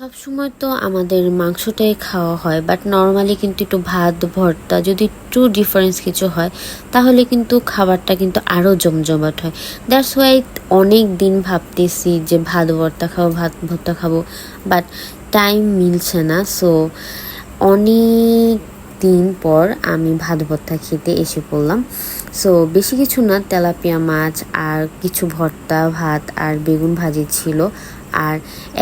সব সময় তো আমাদের মাংসটাই খাওয়া হয়, বাট নর্মালি কিন্তু একটু ভাত ভর্তা যদি একটু ডিফারেন্স কিছু হয় তাহলে কিন্তু খাবারটা কিন্তু আরও জমজমাট হয়। দ্যাটস ওয়াই অনেক দিন ভাবতেছি যে ভাত ভর্তা খাবো, ভাত ভর্তা খাবো, বাট টাইম মিলছে না। সো অনেক দিন পর আমি ভাত ভর্তা খেতে এসে পড়লাম। সো বেশি কিছু না, তেলাপিয়া মাছ আর কিছু ভর্তা, ভাত আর বেগুন ভাজি ছিল। আর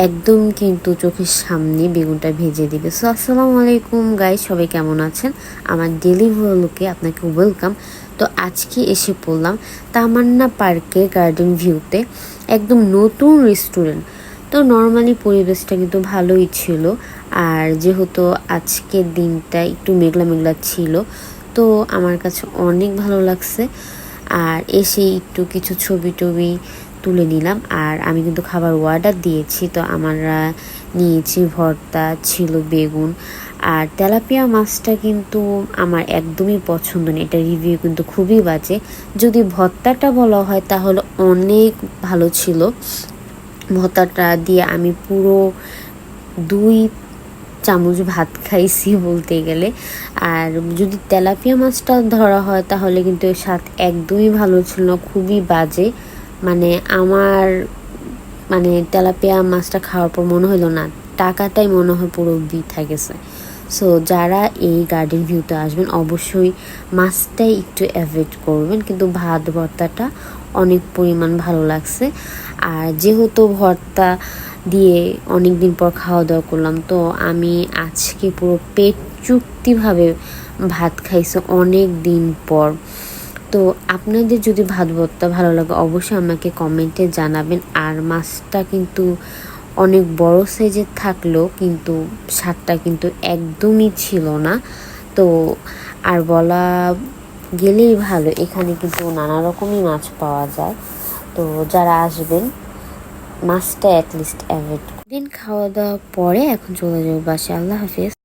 একদম কিন্তু চোখের সামনে বেগুনটা ভেজে দিবে। সো আসসালামু আলাইকুম গাইস, সবাই কেমন আছেন? আমার ডেলি ভ্লগে আপনাকে ওয়েলকাম। তো আজকে এসে পড়লাম তামান্না পার্কে গার্ডেন ভিউতে, একদম নতুন রেস্টুরেন্ট। তো নর্মালি পরিবেশটা কিন্তু ভালোই ছিল, আর যেহেতু আজকের দিনটা একটু মেঘলা মেঘলা ছিল তো আমার কাছে অনেক ভালো লাগছে। আর এসে একটু কিছু ছবি টবি তুলে নিলাম। আর আমি কিন্তু খাবার অর্ডার দিয়েছি, তো আমরা নিয়েছি ভর্তা, ছিল বেগুন আর তেলাপিয়া মাছটা কিন্তু আমার একদমই পছন্দ নেই, এটা রিভিউ কিন্তু খুবই বাজে। যদি ভর্তাটা বলা হয় তাহলে অনেক ভালো ছিল। ভর্তাটা দিয়ে আমি পুরো 2 চামচ ভাত খাইছি বলতে গেলে। আর যদি তেলাপিয়া মাছটা ধরা হয় তাহলে কিন্তু এর স্বাদ একদমই ভালো ছিল না, খুবই বাজে। মানে আমার তেলাপিয়া মাছটা খাওয়ার পর মনে হলো না, টাকাটাই মনে হয় পুরো বৃথা গেছে। সো যারা এই গার্ডেন ভিউতে আসবেন অবশ্যই মাছটাই একটু অ্যাভয়েড করবেন, কিন্তু ভাত ভর্তাটা অনেক পরিমাণ ভালো লাগছে। আর যেহেতু ভর্তা দিয়ে অনেক দিন পর খাওয়া দাওয়া করলাম, তো আমি আজকে পুরো পেট চুক্তিভাবে ভাত খাইছি অনেক দিন পর। তো আপনাদের যদি ভাত ভর্তা ভালো লাগে অবশ্যই আমাকে কমেন্টে জানাবেন। আর মাছটা কিন্তু অনেক বড় সাইজের থাকলেও কিন্তু স্বাদটা কিন্তু একদমই ছিল না। তো আর বলা গেলেই ভালো, এখানে কিন্তু নানা রকমই মাছ পাওয়া যায়। তো যারা আসবেন মাছটা অ্যাটলিস্ট অ্যাভয়েড দিন। খাওয়া দাওয়া পরে এখন চলে যাবো বাসায়। আল্লাহ হাফিজ।